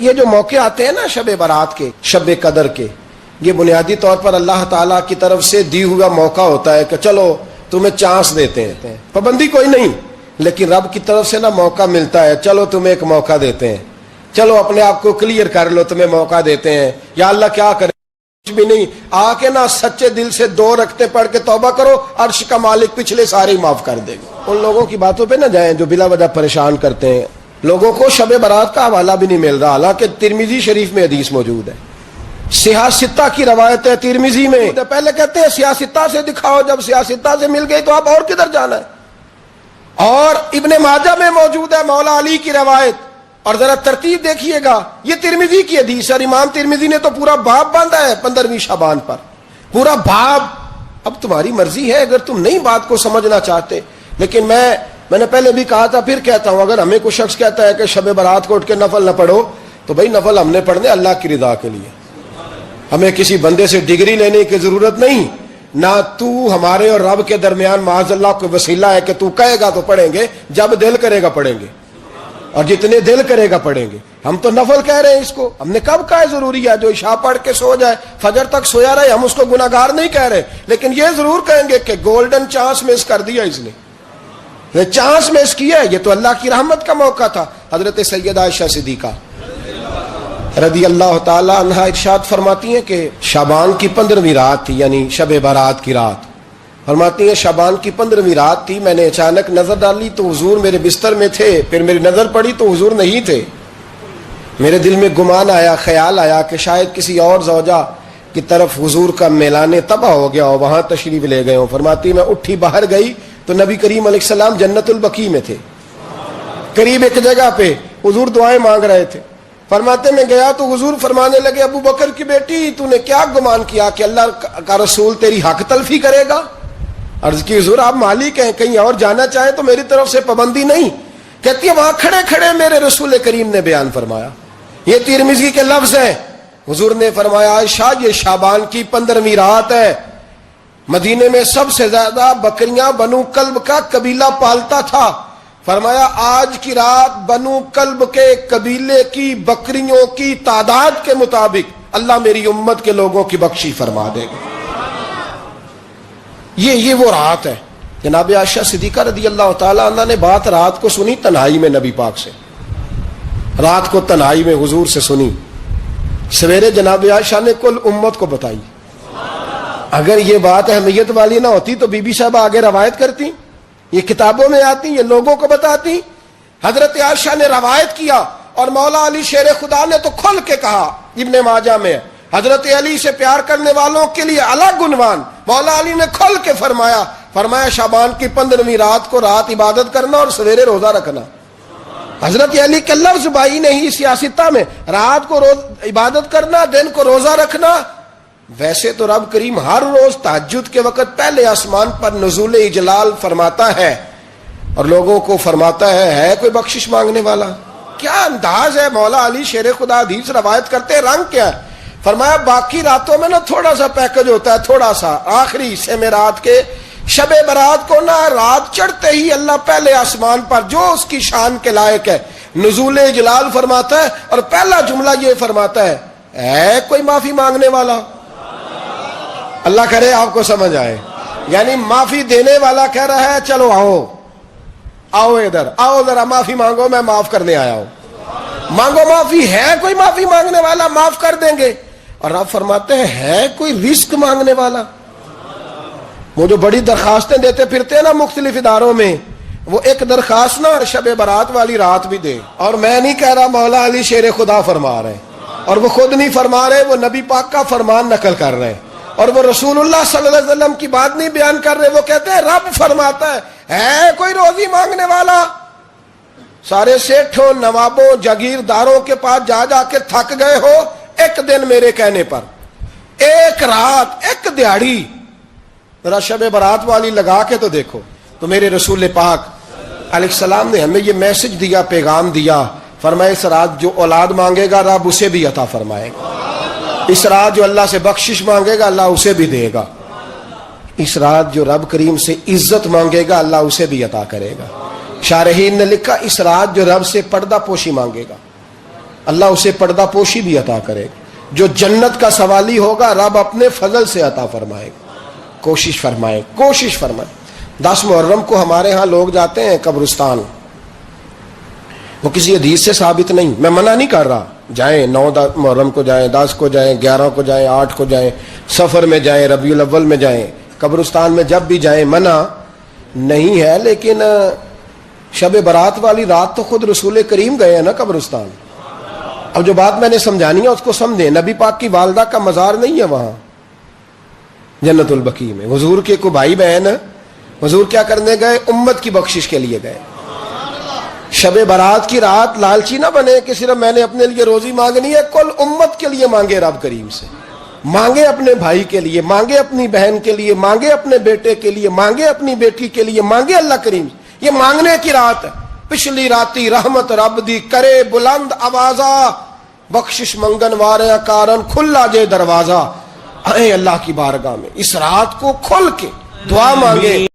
یہ جو موقع آتے ہیں نا شب برات کے، شب قدر کے، یہ بنیادی طور پر اللہ تعالیٰ کی طرف سے دی ہوا موقع ہوتا ہے کہ چلو تمہیں چانس دیتے ہیں، پابندی کوئی نہیں، لیکن رب کی طرف سے نا موقع ملتا ہے، چلو تمہیں ایک موقع دیتے ہیں، چلو اپنے آپ کو کلیئر کر لو، تمہیں موقع دیتے ہیں، یا اللہ کیا کرے کچھ بھی نہیں، آ کے نا سچے دل سے 2 رکعتیں پڑھ کے توبہ کرو، عرش کا مالک پچھلے سارے معاف کر دے گا۔ ان لوگوں کی باتوں پہ نہ جائیں جو بلا وجہ پریشان کرتے ہیں، لوگوں کو شب برات کا حوالہ بھی نہیں مل رہا، حالانکہ ترمذی شریف میں حدیث موجود ہے، سیاہ ستہ کی روایت ہے ترمذی میں، پہلے کہتے ہیں سیاہ ستہ سے دکھاؤ، جب سیاہ ستہ سے مل گئی تو آپ اور کدھر جانا ہے؟ اور ابن ماجہ میں موجود ہے مولا علی کی روایت، اور ذرا ترتیب دیکھیے گا، یہ ترمذی کی حدیث ہے، اور امام ترمذی نے تو پورا باب باندھا ہے 15ویں شعبان پر، پورا باب۔ اب تمہاری مرضی ہے اگر تم نئی بات کو سمجھنا چاہتے، لیکن میں نے پہلے بھی کہا تھا پھر کہتا ہوں، اگر ہمیں کوئی شخص کہتا ہے کہ شب برات کو اٹھ کے نفل نہ پڑھو، تو بھائی نفل ہم نے پڑھنے اللہ کی رضا کے لیے، ہمیں کسی بندے سے ڈگری لینے کی ضرورت نہیں، نہ تو ہمارے اور رب کے درمیان معاذ اللہ کوئی وسیلہ ہے کہ تو کہے گا تو پڑھیں گے، جب دل کرے گا پڑھیں گے، اور جتنے دل کرے گا پڑھیں گے۔ ہم تو نفل کہہ رہے ہیں اس کو، ہم نے کب کہا ہے ضروری ہے جو عشاء پڑھ کے سو جائے فجر تک سویا رہے، ہم اس کو گناہگار نہیں کہہ رہے، لیکن یہ ضرور کہیں گے کہ گولڈن چانس مس کر دیا اس نے، چانس مس کیا ہے، یہ تو اللہ کی رحمت کا موقع تھا۔ حضرت سیدہ عائشہ صدیقہ رضی اللہ تعالی عنہا ارشاد فرماتی ہیں کہ شعبان کی 15ویں رات تھی، یعنی شب برات کی رات، فرماتی ہیں شعبان کی 15ویں رات تھی، میں نے اچانک نظر ڈالی تو حضور میرے بستر میں تھے، پھر میری نظر پڑی تو حضور نہیں تھے، میرے دل میں گمان آیا، خیال آیا کہ شاید کسی اور زوجہ کی طرف حضور کا میلان تباہ ہو گیا ہو، وہاں تشریف لے گئے ہوں۔ فرماتی میں اٹھی باہر گئی تو نبی کریم علیہ السلام جنت البقیع میں تھے، قریب ایک جگہ پہ حضور دعائیں مانگ رہے تھے۔ فرماتے میں گیا تو حضور فرمانے لگے ابو بکر کی بیٹی تو نے کیا گمان کیا کہ اللہ کا رسول تیری حق تلفی کرے گا؟ عرض کی حضور آپ مالک ہیں، کہیں اور جانا چاہیں تو میری طرف سے پابندی نہیں۔ کہتی ہے وہاں کھڑے کھڑے میرے رسول کریم نے بیان فرمایا، یہ ترمذی کے لفظ ہیں، حضور نے فرمایا عائشہ یہ شعبان کی 15ویں رات ہے، مدینے میں سب سے زیادہ بکریاں بنو کلب کا قبیلہ پالتا تھا، فرمایا آج کی رات بنو کلب کے قبیلے کی بکریوں کی تعداد کے مطابق اللہ میری امت کے لوگوں کی بخشی فرما دے گا۔ یہ وہ رات ہے۔ جناب عائشہ صدیقہ رضی اللہ تعالیٰ عنہ نے بات رات کو سنی تنہائی میں نبی پاک سے، رات کو تنہائی میں حضور سے سنی، سویرے جناب عائشہ نے کل امت کو بتائی۔ اگر یہ بات اہمیت والی نہ ہوتی تو بی بی صاحبہ آگے روایت کرتی، یہ کتابوں میں آتی، یہ لوگوں کو بتاتی۔ حضرت عائشہ نے روایت کیا اور مولا علی شیر خدا نے تو کھل کے کہا، ابن ماجہ میں حضرت علی سے پیار کرنے والوں کے لیے الگ عنوان، مولا علی نے کھل کے فرمایا شعبان کی 15ویں رات کو رات عبادت کرنا اور سویرے روزہ رکھنا۔ حضرت علی کے لفظ بائی نہیں سیاستہ میں، رات کو عبادت کرنا، دن کو روزہ رکھنا۔ ویسے تو رب کریم ہر روز تہجد کے وقت پہلے آسمان پر نزول اجلال فرماتا ہے اور لوگوں کو فرماتا ہے کوئی بخشش مانگنے والا؟ کیا انداز ہے مولا علی شیر خدا حدیث روایت کرتے، رنگ کیا ہے؟ فرمایا باقی راتوں میں نا تھوڑا سا پیکج ہوتا ہے، تھوڑا سا آخری حصے میں رات کے شب برات کو نا رات چڑھتے ہی اللہ پہلے آسمان پر جو اس کی شان کے لائق ہے نزول اجلال فرماتا ہے، اور پہلا جملہ یہ فرماتا ہے کوئی معافی مانگنے والا؟ اللہ کرے آپ کو سمجھ آئے، یعنی معافی دینے والا کہہ رہا ہے چلو آؤ ادھر آؤ ذرا معافی مانگو، میں معاف کرنے آیا ہوں، مانگو معافی، ہے کوئی معافی مانگنے والا؟ معاف کر دیں گے۔ اور آپ فرماتے ہیں ہے کوئی رزق مانگنے والا؟ وہ جو بڑی درخواستیں دیتے پھرتے ہیں نا مختلف اداروں میں، وہ ایک درخواست نا شب برات والی رات بھی دے۔ اور میں نہیں کہہ رہا، مولا علی شیر خدا فرما رہے ہیں، اور وہ خود نہیں فرما رہے، وہ نبی پاک کا فرمان نقل کر رہے ہیں، اور وہ رسول اللہ صلی اللہ علیہ وسلم کی بات نہیں بیان کر رہے، وہ کہتے ہیں رب فرماتا ہے کوئی روزی مانگنے والا؟ سارے سیٹھوں نوابوں جاگیرداروں کے پاس جا کے تھک گئے ہو، ایک دن میرے کہنے پر، ایک رات، ایک دیہڑی ذرا شب برات والی لگا کے تو دیکھو۔ تو میرے رسول پاک علیہ السلام نے ہمیں یہ میسج دیا، پیغام دیا، فرمایا اس رات جو اولاد مانگے گا رب اسے بھی عطا فرمائے گا، اس رات جو اللہ سے بخشش مانگے گا اللہ اسے بھی دے گا، اس رات جو رب کریم سے عزت مانگے گا اللہ اسے بھی عطا کرے گا۔ شارحین نے لکھا اس رات جو رب سے پردہ پوشی مانگے گا، اللہ اسے پردہ پوشی بھی عطا کرے گا. جو جنت کا سوالی ہوگا رب اپنے فضل سے عطا فرمائے گا. کوشش فرمائے. 10 محرم کو ہمارے ہاں لوگ جاتے ہیں قبرستان. وہ کسی حدیث سے ثابت نہیں, میں منع نہیں کر رہا, جائیں 9 محرم کو جائیں, 10 کو جائیں, 11 کو جائیں, 8 کو جائیں, سفر میں جائیں, ربیع الاول میں جائیں, قبرستان میں جب بھی جائیں, منع نہیں ہے. لیکن شب برات والی رات تو خود رسول کریم گئے ہیں نا قبرستان. اب جو بات میں نے سمجھانی ہے اس کو سمجھیں. نبی پاک کی والدہ کا مزار نہیں ہے وہاں جنت البقیع میں. حضور کے کو بھائی بہن, حضور کیا کرنے گئے؟ امت کی بخشش کے لیے گئے. شب برات کی رات لالچی نہ بنے کہ صرف میں نے اپنے لیے روزی مانگنی ہے. کل امت کے لیے مانگے رب کریم سے. مانگے اپنے بھائی کے لیے, مانگے اپنی بہن کے لیے, مانگے اپنے بیٹے کے لیے, مانگے اپنی بیٹی کے لیے, مانگے اللہ کریم سے. یہ مانگنے کی رات ہے. پچھلی راتی رحمت رب دی کرے بلند آوازہ, بخشش منگن وارے کارن کھلا جے دروازہ. آئیں اللہ کی بارگاہ میں اس رات کو کھل کے دعا مانگے.